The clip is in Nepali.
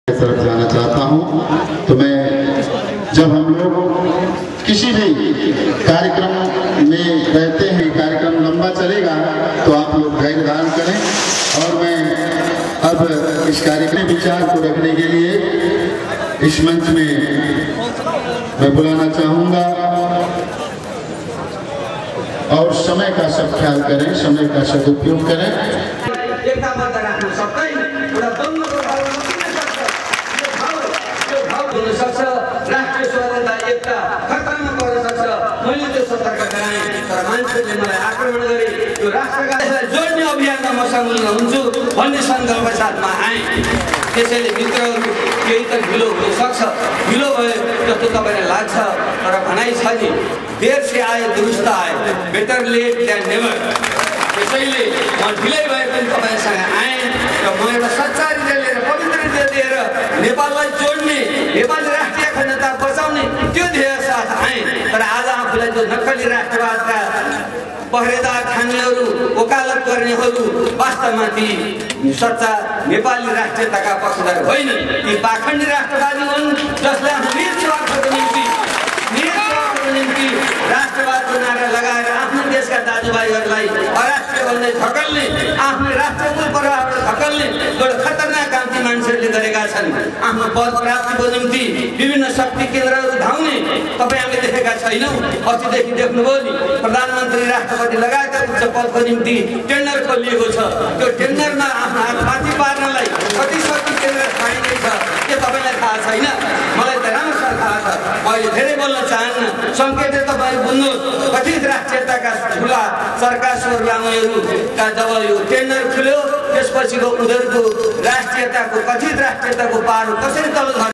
तरफ जाना चाहता हूं। तो मैं जब हम लोग किसी भी कार्यक्रम में रहते हैं, कार्यक्रम लंबा चलेगा तो आप लोग धैर्य धारण करें। और मैं अब इस कार्यक्रम विचार को रखने के लिए इस मंच में मैं बुलाना चाहूँगा। और समय का सब ख्याल करें, समय का सदुपयोग करें। राष्ट्रिय स्वतन्त्रता एकता खतरामा पर्न सक्छ। मैले त्यो सतर्क गराएँ, तर मान्छेले मलाई आक्रमण गरे। यो राष्ट्रका जोड्ने अभियानमा म संलग्न हुन्छु भन्ने सङ्कल्प साथमा आएँ। त्यसैले मित्रहरू केही त ढिलो हुनसक्छ, ढिलो भयो जस्तो तपाईँलाई लाग्छ, तर भनाइ छ नि, देर से आए दुरुस्त आए, बेटर लेट देन नेभर। त्यसैले म ढिलै भए पनि तपाईँसँग आएँ र म एउटा सच्चा हृदय लिएर, पवित्र हृदय लिएर नेपाललाई जोड्ने, नेपाली राष्ट्रिय अखण्डता बचाउने त्यो ध्येय साथ आएँ। तर आज आफूलाई जो नक्कली राष्ट्रवादका पहरेदार ठान्नेहरू, वकालत गर्नेहरू वास्तवमा ती सच्चा नेपाली राष्ट्रियताका पक्षधर होइन, ती पाखण्डी राष्ट्रवादी हुन् जसले आफ्नो निस्वार्थको निम्ति राष्ट्रवादको नारा लगाएर आफ्नो देशका दाजुभाइहरूलाई अराष्ट्रिय भन्दै धकल्ने, आफ्नो राष्ट्रिय मूल परम्पराबाट धकल्ने एउटा खतरनाक काम ती मान्छेहरूले गरेका छन्। आफ्नो पद प्राप्तिको निम्ति विभिन्न शक्ति केन्द्रहरू धाउने तपाईँ हामीले देखेका छैनौँ। अस्तिदेखि देख्नुभयो नि, प्रधानमन्त्री, राष्ट्रपति लगायतका उच्च पदको निम्ति टेन्डर खोलिएको छ। त्यो टेन्डरमा आफ्नो हात माथि पार्नलाई कति शक्ति केन्द्र छाइँदैछ त्यो तपाईँलाई थाहा छैन। मलाई त राम्रोसँग थाहा छ। म अहिले धेरै बोल्न चाहन्न, सङ्केतले तपाईँ बुझ्नुहोस्। कथित राष्ट्रियताका ठुला सरकार लामोहरूका जब यो टेन्डर खुल्यो त्यसपछिको उनीहरूको राष्ट्रियताको, कथित राष्ट्रियताको पारो कसरी तल